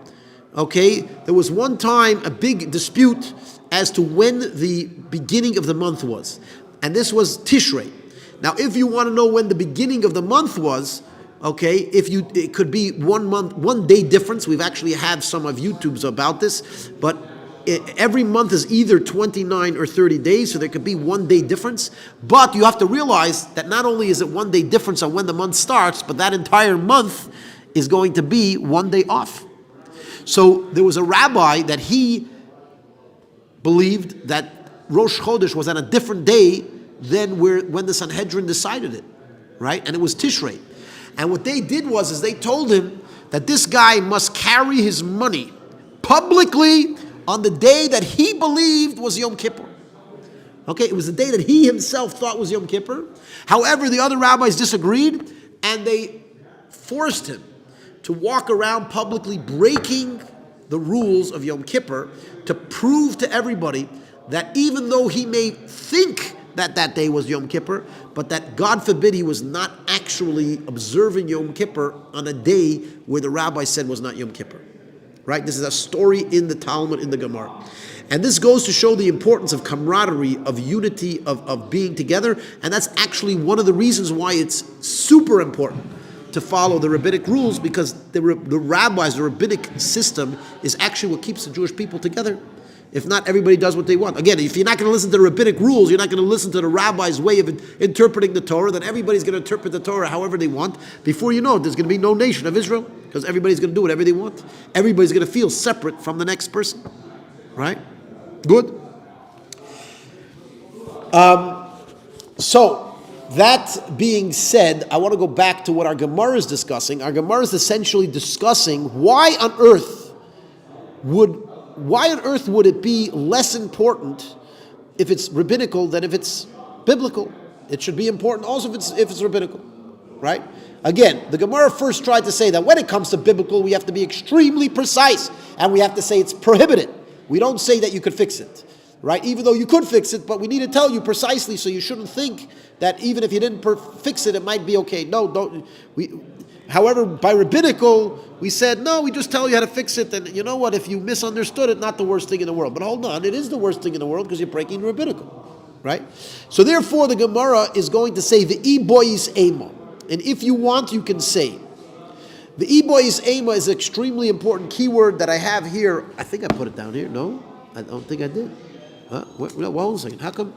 okay, there was one time a big dispute as to when the beginning of the month was. And this was Tishrei. Now, if you want to know when the beginning of the month was, okay, it could be 1 month, 1 day difference. We've actually had some of YouTubes about this, but every month is either 29 or 30 days, so there could be 1 day difference. But you have to realize that not only is it 1 day difference on when the month starts, but that entire month is going to be 1 day off. So there was a rabbi that he believed that Rosh Chodesh was on a different day than when the Sanhedrin decided it, right? And it was Tishrei. And what they did was they told him that this guy must carry his money publicly on the day that he believed was Yom Kippur. Okay, it was the day that he himself thought was Yom Kippur. However, the other rabbis disagreed, and they forced him to walk around publicly breaking the rules of Yom Kippur to prove to everybody that even though he may think that that day was Yom Kippur, but that God forbid he was not actually observing Yom Kippur on a day where the rabbi said was not Yom Kippur. Right? This is a story in the Talmud, in the Gemara. And this goes to show the importance of camaraderie, of unity, of being together, and that's actually one of the reasons why it's super important to follow the rabbinic rules, because the rabbis, the rabbinic system is actually what keeps the Jewish people together. If not, everybody does what they want. Again, if you're not going to listen to the rabbinic rules, you're not going to listen to the rabbi's way of interpreting the Torah, then everybody's going to interpret the Torah however they want. Before you know it, there's going to be no nation of Israel, because everybody's going to do whatever they want. Everybody's going to feel separate from the next person. Right? Good? So, that being said, I want to go back to what our Gemara is discussing. Our Gemara is essentially discussing why on earth would it be less important if it's rabbinical than if it's biblical? It should be important also if it's rabbinical, right? Again, the Gemara first tried to say that when it comes to biblical, we have to be extremely precise, and we have to say it's prohibited. We don't say that you could fix it, right? Even though you could fix it, but we need to tell you precisely, so you shouldn't think that even if you didn't fix it, it might be okay. No, don't. However, by rabbinical, we said, no, we just tell you how to fix it, and you know what, if you misunderstood it, not the worst thing in the world. But hold on, it is the worst thing in the world because you're breaking rabbinical, right? So therefore, the Gemara is going to say, the bois ema. And if you want, you can say, the bois ema is an extremely important keyword that I have here. I think I put it down here. No? I don't think I did. Hold on a second. How come?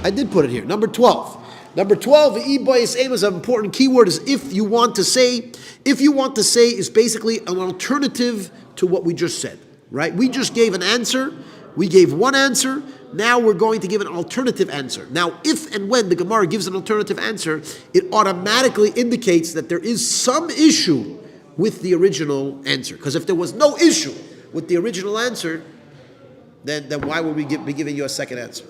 I did put it here. Number 12. Number 12, the bois ema is an important keyword. Is if you want to say. If you want to say is basically an alternative to what we just said, right? We just gave an answer. We gave one answer. Now we're going to give an alternative answer. Now, if and when the Gemara gives an alternative answer, it automatically indicates that there is some issue with the original answer. Because if there was no issue with the original answer, then why would we be giving you a second answer?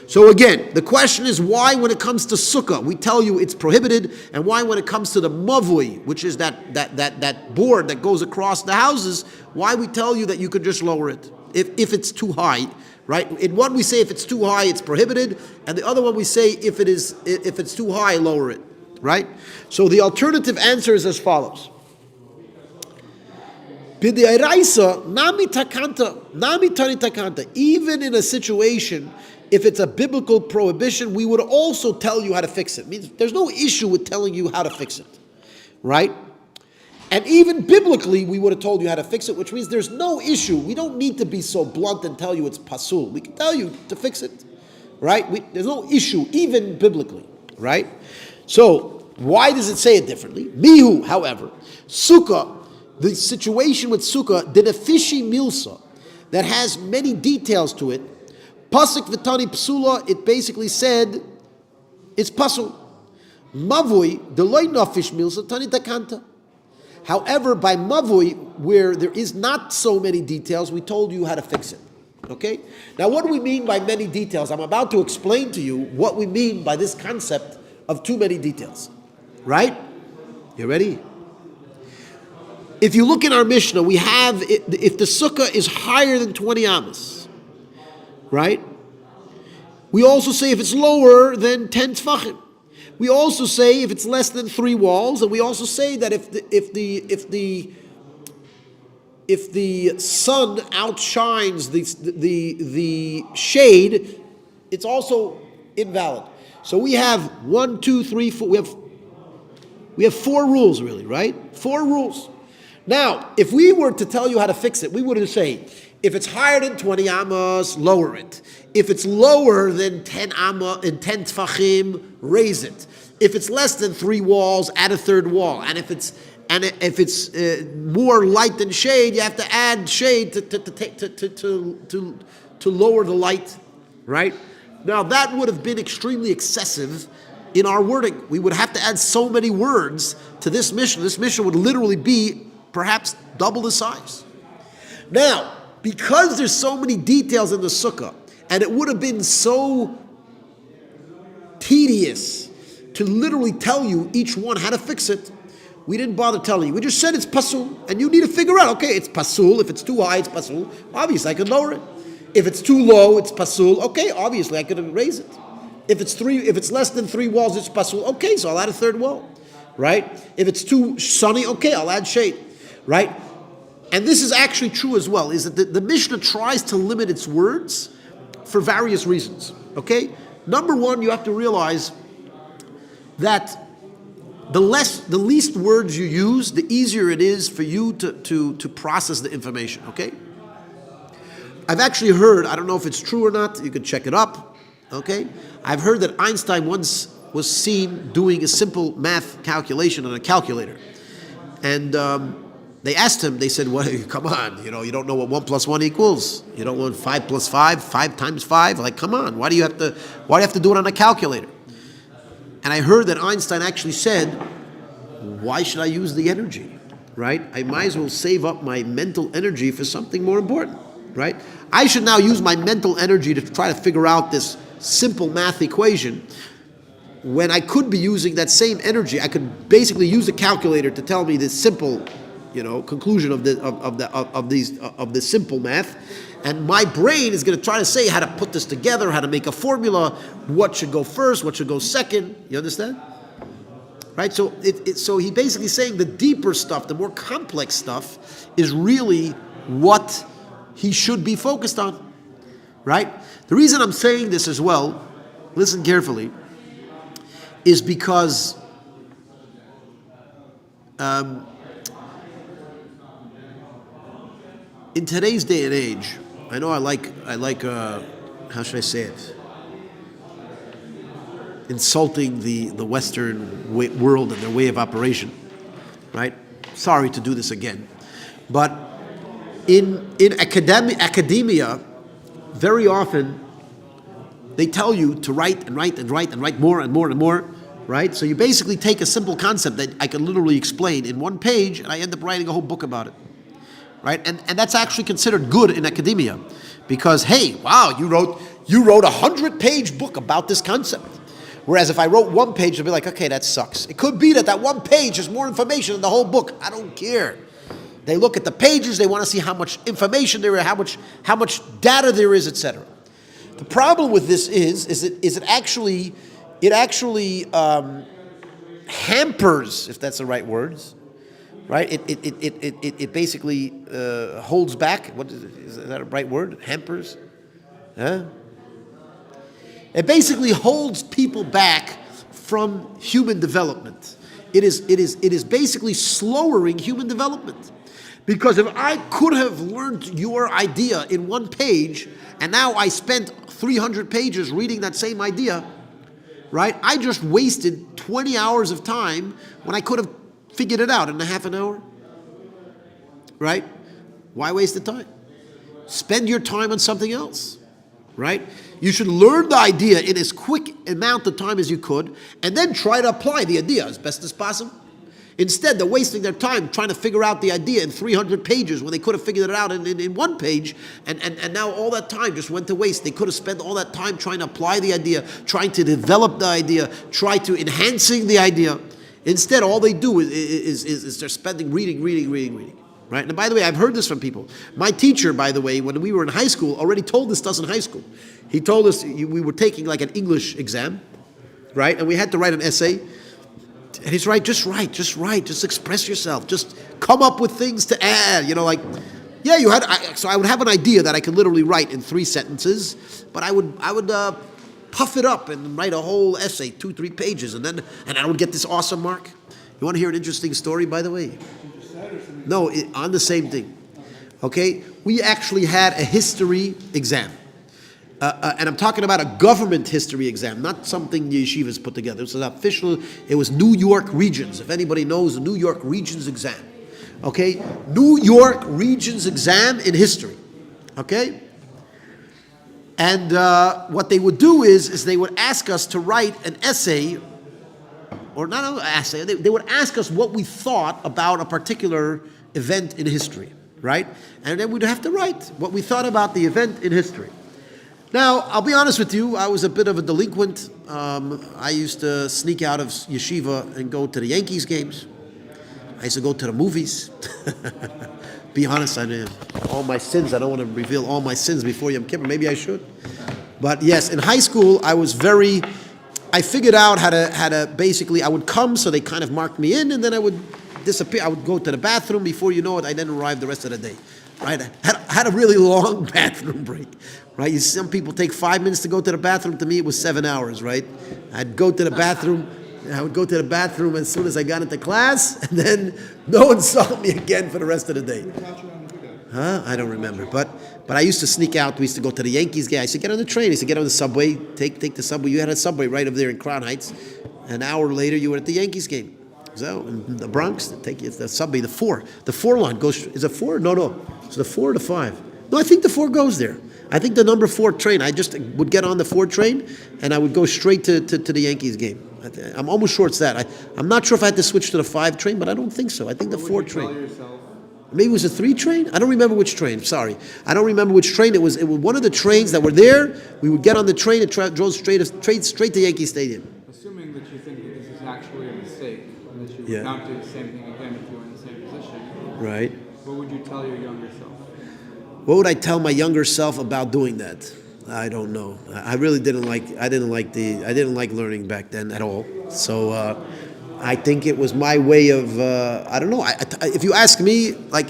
So again, the question is why when it comes to sukkah, we tell you it's prohibited, and why when it comes to the mavui, which is that board that goes across the houses, why we tell you that you could just lower it if it's too high, right? In one we say if it's too high, it's prohibited, and the other one we say if it's too high, lower it, right? So the alternative answer is as follows. Even in a situation, if it's a biblical prohibition, we would also tell you how to fix it. It means there's no issue with telling you how to fix it, right? And even biblically, we would have told you how to fix it, which means there's no issue. We don't need to be so blunt and tell you it's pasul. We can tell you to fix it, right? There's no issue, even biblically, right? So, why does it say it differently? Mihu, however, sukkah, the situation with sukkah, the nefishi milsa, that has many details to it, pasuk v'tani psula, it basically said, it's pasul. Mavui, the loy nafish milsa, tani takanta. However, by mavui, where there is not so many details, we told you how to fix it. Okay? Now, what do we mean by many details? I'm about to explain to you what we mean by this concept of too many details. Right? You ready? If you look in our Mishnah, we have, if the sukkah is higher than 20 amas, right? We also say if it's lower than 10 tfachim. We also say if it's less than 3 walls, and we also say that if the sun outshines the shade, it's also invalid. So we have 1, 2, 3, 4. We have 4 rules, really, right? 4 rules. Now, if we were to tell you how to fix it, we would say, if it's higher than 20 amas, lower it. If it's lower than 10 amma and 10 tfachim, raise it. If it's less than 3 walls, add a 3rd wall. And if it's more light than shade, you have to add shade to lower the light, right? Now that would have been extremely excessive in our wording. We would have to add so many words to this Mishnah. This Mishnah would literally be perhaps double the size. Now, because there's so many details in the sukkah, and it would have been so tedious to literally tell you each one how to fix it, we didn't bother telling you. We just said it's pasul, and you need to figure out, okay, it's pasul. If it's too high, it's pasul. Obviously, I could lower it. If it's too low, it's pasul. Okay, obviously, I could raise it. If it's less than 3 walls, it's pasul. Okay, so I'll add a 3rd wall, right? If it's too sunny, okay, I'll add shade, right? And this is actually true as well, is that the Mishnah tries to limit its words for various reasons, okay? Number one, you have to realize that the least words you use, the easier it is for you to process the information, okay? I've actually heard, I don't know if it's true or not, you can check it up, okay? I've heard that Einstein once was seen doing a simple math calculation on a calculator. And they asked him, they said, well, come on, you don't know what 1 + 1 equals. You don't want 5 + 5, 5 times 5. Like, come on, why do you have to do it on a calculator? And I heard that Einstein actually said, why should I use the energy, right? I might as well save up my mental energy for something more important, right? I should now use my mental energy to try to figure out this simple math equation when I could be using that same energy. I could basically use a calculator to tell me this simple, conclusion of this simple math, and my brain is going to try to say how to put this together, how to make a formula, what should go first, what should go second. You understand? Right? So so he's basically saying the deeper stuff, the more complex stuff, is really what he should be focused on. Right? The reason I'm saying this as well, listen carefully, is because in today's day and age, I know I like how should I say it? Insulting the Western world and their way of operation, right? Sorry to do this again, but in academia, very often they tell you to write and write and write and write more and more and more, right? So you basically take a simple concept that I can literally explain in 1 page, and I end up writing a whole book about it. Right, and that's actually considered good in academia, because hey, wow, you wrote a 100-page book about this concept. Whereas if I wrote 1 page, it'd be like, okay, that sucks. It could be that 1 page is more information than the whole book. I don't care. They look at the pages, they want to see how much information there is, how much data there is, etc. The problem with this is it actually hampers, if that's the right words. Right? It basically holds back. What is that a right word? Hampers? Huh? It basically holds people back from human development. It is basically slowing human development. Because if I could have learned your idea in 1 page, and now I spent 300 pages reading that same idea, right? I just wasted 20 hours of time when I could have figured it out in a half an hour, right? Why waste the time? Spend your time on something else, right? You should learn the idea in as quick amount of time as you could, and then try to apply the idea as best as possible. Instead, they're wasting their time trying to figure out the idea in 300 pages when they could have figured it out in 1 page, and now all that time just went to waste. They could have spent all that time trying to apply the idea, trying to develop the idea, try to enhancing the idea. Instead, all they do is they're spending reading, right? And by the way, I've heard this from people. My teacher, by the way, when we were in high school, already told us in high school. He told us we were taking like an English exam, right? And we had to write an essay. And he's right, just express yourself, just come up with things to add. So I would have an idea that I could literally write in 3 sentences, but I would puff it up and write a whole essay, 2-3 pages, and I would get this awesome mark. You want to hear an interesting story, by the way? No, on the same thing. Okay, we actually had a history exam, and I'm talking about a government history exam, not something the yeshivas put together. It was official. It was New York Regions. If anybody knows the New York Regions exam, okay, New York Regions exam in history, okay. And what they would do is they would ask us to write an essay, or not an essay, they would ask us what we thought about a particular event in history, right? And then we'd have to write what we thought about the event in history. Now, I'll be honest with you, I was a bit of a delinquent. I used to sneak out of yeshiva and go to the Yankees games. I used to go to the movies. Be honest, I did all my sins. I don't want to reveal all my sins before Yom Kippur. Maybe I should. But yes, in high school, I figured out how to basically, I would come, so they kind of marked me in, and then I would disappear. I would go to the bathroom. Before you know it, I didn't arrive the rest of the day. Right? I had a really long bathroom break. Right? Some people take 5 minutes to go to the bathroom. To me, it was 7 hours. Right? I'd go to the bathroom. I would go to the bathroom as soon as I got into class, and then no one saw me again for the rest of the day. Huh? I don't remember. But I used to sneak out. We used to go to the Yankees game. I used to get on the train. I used to get on the subway. Take the subway. You had a subway right up there in Crown Heights. An hour later, you were at the Yankees game. So in the Bronx, they take you to the subway. The four line goes. Is it 4? No. It's the 4 or the 5. No, I think the 4 goes there. I think the number 4 train. I just would get on the 4 train, and I would go straight to the Yankees game. I'm almost sure it's that. I'm not sure if I had to switch to the 5 train, but I don't think so. I think the 4 train. Maybe it was a 3 train? I don't remember which train. Sorry. I don't remember which train. It was one of the trains that were there. We would get on the train and drove straight to Yankee Stadium. Assuming that you think that this is actually a mistake, and that you would not do the same thing again if you were in the same position, right? What would you tell your younger self? What would I tell my younger self about doing that? I don't know. I really didn't like learning back then at all. So I think it was my way of I don't know. If you ask me, like,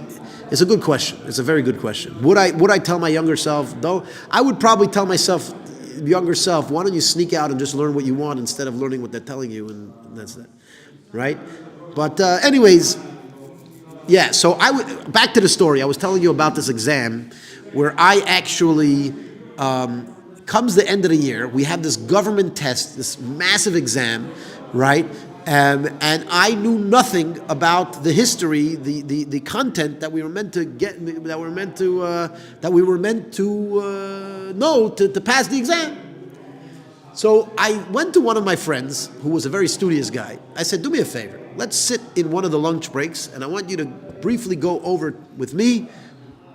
it's a good question. It's a very good question. Would I tell my younger self? Though I would probably tell myself, younger self, why don't you sneak out and just learn what you want instead of learning what they're telling you, and that's that, right? But anyways, yeah. So back to the story. I was telling you about this exam where I actually. Comes the end of the year, we have this government test, this massive exam, right? And I knew nothing about the history, the content that we were meant to get, that we were meant to know to pass the exam. So I went to one of my friends who was a very studious guy. I said, do me a favor, let's sit in one of the lunch breaks, and I want you to briefly go over with me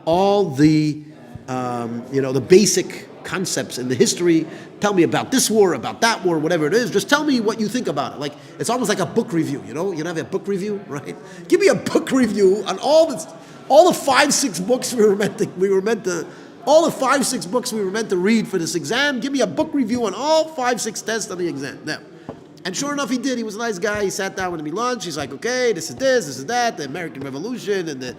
all the the basic concepts in the history. Tell me about this war, about that war, whatever it is. Just tell me what you think about it. Like, it's almost like a book review, you know? You have a book review, right? Give me a book review on all the 5-6 books we were meant to read for this exam. Give me a book review on all 5-6 tests on the exam. Now, and sure enough, he did. He was a nice guy. He sat down with me lunch. He's like, okay, this is that, the American Revolution and the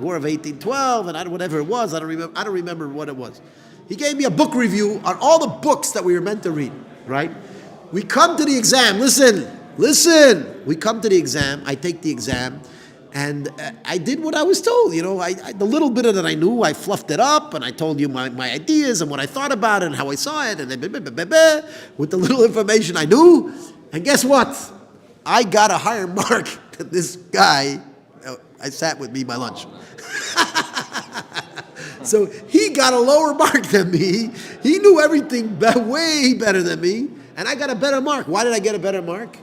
War of 1812 and whatever it was. I don't remember what it was. He gave me a book review on all the books that we were meant to read, right? We come to the exam. Listen. We come to the exam. I take the exam, and I did what I was told. You know, the little bit of that I knew, I fluffed it up, and I told you my ideas and what I thought about it and how I saw it, and then with the little information I knew. And guess what? I got a higher mark than this guy I sat with me my lunch. So he got a lower mark than me. He knew everything way better than me, and I got a better mark. Why did I get a better mark?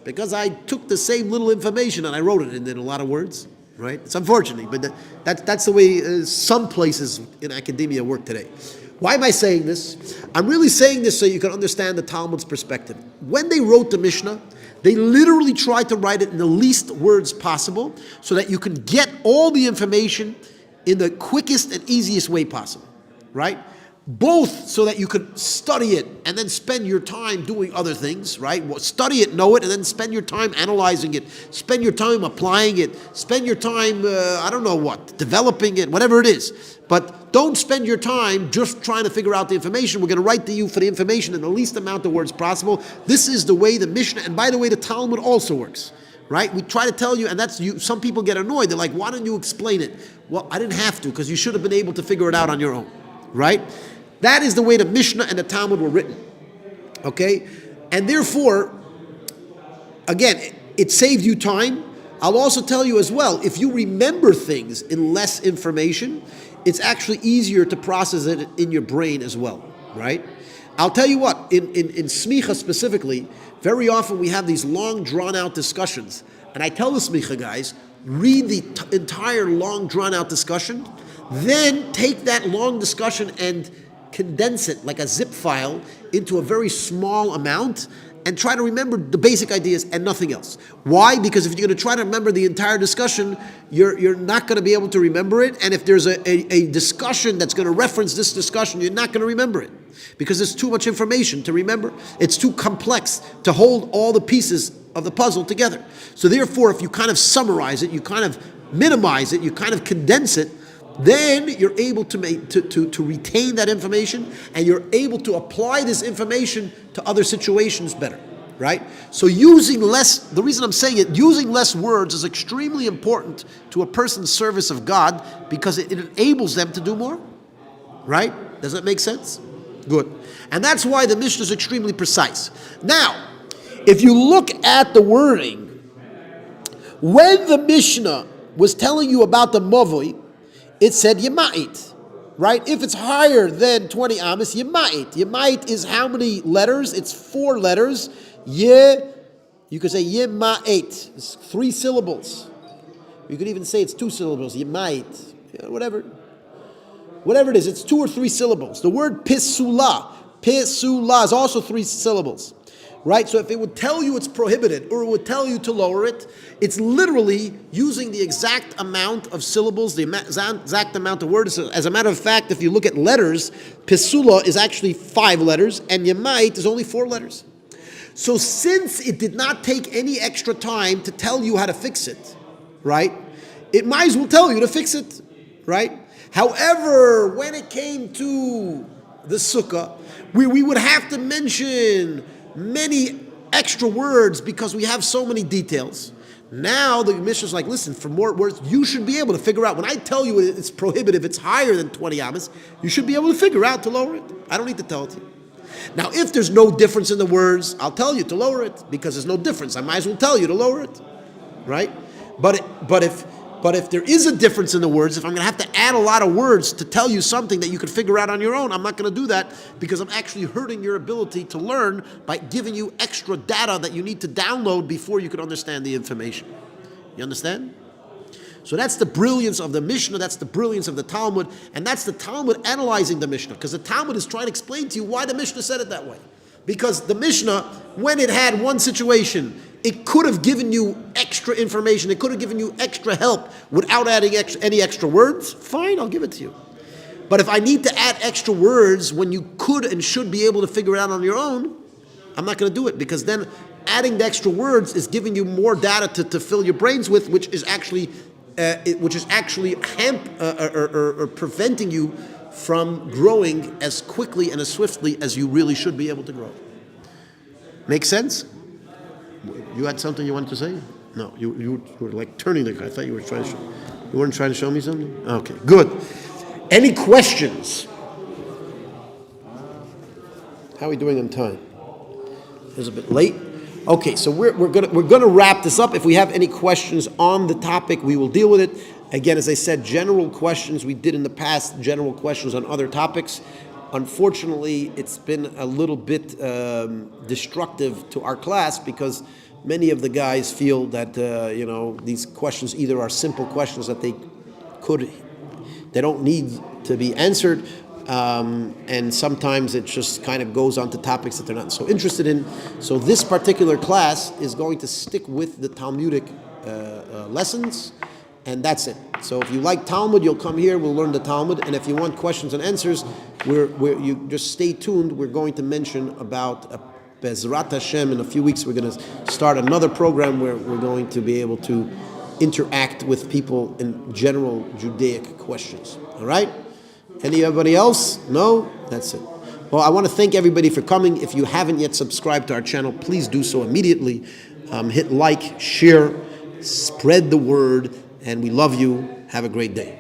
Because I took the same little information and I wrote it in a lot of words, right? It's unfortunate, but that's the way some places in academia work today. Why am I saying this? I'm really saying this so you can understand the Talmud's perspective. When they wrote the Mishnah, they literally tried to write it in the least words possible so that you can get all the information in the quickest and easiest way possible, right? Both so that you could study it and then spend your time doing other things, right? Study it, know it, and then spend your time analyzing it, spend your time applying it, spend your time, developing it, whatever it is. But don't spend your time just trying to figure out the information. We're going to write to you for the information in the least amount of words possible. This is the way the Mishnah, and by the way, the Talmud also works. Right? We try to tell you, and that's you. Some people get annoyed. They're like, why don't you explain it? Well, I didn't have to, because you should have been able to figure it out on your own. Right? That is the way the Mishnah and the Talmud were written. Okay? And therefore, again, it saved you time. I'll also tell you as well, if you remember things in less information, it's actually easier to process it in your brain as well. Right? I'll tell you what, in Smicha specifically, very often we have these long, drawn-out discussions. And I tell the Smicha guys, read the entire long, drawn-out discussion, then take that long discussion and condense it like a zip file into a very small amount and try to remember the basic ideas and nothing else. Why? Because if you're going to try to remember the entire discussion, you're not going to be able to remember it. And if there's a discussion that's going to reference this discussion, you're not going to remember it because there's too much information to remember. It's too complex to hold all the pieces of the puzzle together. So therefore, if you kind of summarize it, you kind of minimize it, you kind of condense it, then you're able to retain that information, and you're able to apply this information to other situations better, right? So using less, the reason I'm saying it, using less words is extremely important to a person's service of God because it enables them to do more, right? Does that make sense? Good. And that's why the Mishnah is extremely precise. Now, if you look at the wording, when the Mishnah was telling you about the Mavoi, it said Yemait, right? If it's higher than 20 amis, Yemait. Yemait is how many letters? It's 4 letters. You could say Yemait. It's 3 syllables. You could even say it's 2 syllables. Yemait. Whatever it is, it's 2 or 3 syllables. The word Pisula is also 3 syllables. Right? So if it would tell you it's prohibited or it would tell you to lower it, it's literally using the exact amount of syllables, the exact amount of words. As a matter of fact, if you look at letters, Pisula is actually 5 letters and Yemait is only 4 letters. So since it did not take any extra time to tell you how to fix it, right, it might as well tell you to fix it, right? However, when it came to the sukkah, we would have to mention many extra words because we have so many details. Now the Mishnah is like, listen, for more words, you should be able to figure out. When I tell you it's prohibitive, it's higher than 20 amas, you should be able to figure out to lower it. I don't need to tell it to you. Now, if there's no difference in the words, I'll tell you to lower it because there's no difference. I might as well tell you to lower it, right? But if there is a difference in the words, if I'm going to have to add a lot of words to tell you something that you could figure out on your own, I'm not going to do that because I'm actually hurting your ability to learn by giving you extra data that you need to download before you can understand the information. You understand? So that's the brilliance of the Mishnah, that's the brilliance of the Talmud, and that's the Talmud analyzing the Mishnah, because the Talmud is trying to explain to you why the Mishnah said it that way. Because the Mishnah, when it had one situation, it could have given you extra information, it could have given you extra help without adding any extra words. Fine, I'll give it to you. But if I need to add extra words when you could and should be able to figure it out on your own, I'm not going to do it, because then adding the extra words is giving you more data to fill your brains with, which is actually preventing you from growing as quickly and as swiftly as you really should be able to grow. Make sense? You had something you wanted to say? No, you were like turning the car. I thought you were trying to show. You weren't trying to show me something? Okay, good. Any questions? How are we doing on time? It was a bit late. Okay, so we're gonna wrap this up. If we have any questions on the topic, we will deal with it. Again, as I said, general questions we did in the past, general questions on other topics. Unfortunately, it's been a little bit destructive to our class because many of the guys feel that these questions either are simple questions that they don't need to be answered. And sometimes it just kind of goes on to topics that they're not so interested in. So this particular class is going to stick with the Talmudic lessons, and that's it. So if you like Talmud, you'll come here, we'll learn the Talmud, and if you want questions and answers, you just stay tuned. We're going to mention about Bezrat Hashem in a few weeks. We're going to start another program where we're going to be able to interact with people in general Judaic questions. All right? Anybody else? No? That's it. Well, I want to thank everybody for coming. If you haven't yet subscribed to our channel, please do so immediately. Hit like, share, spread the word, and we love you. Have a great day.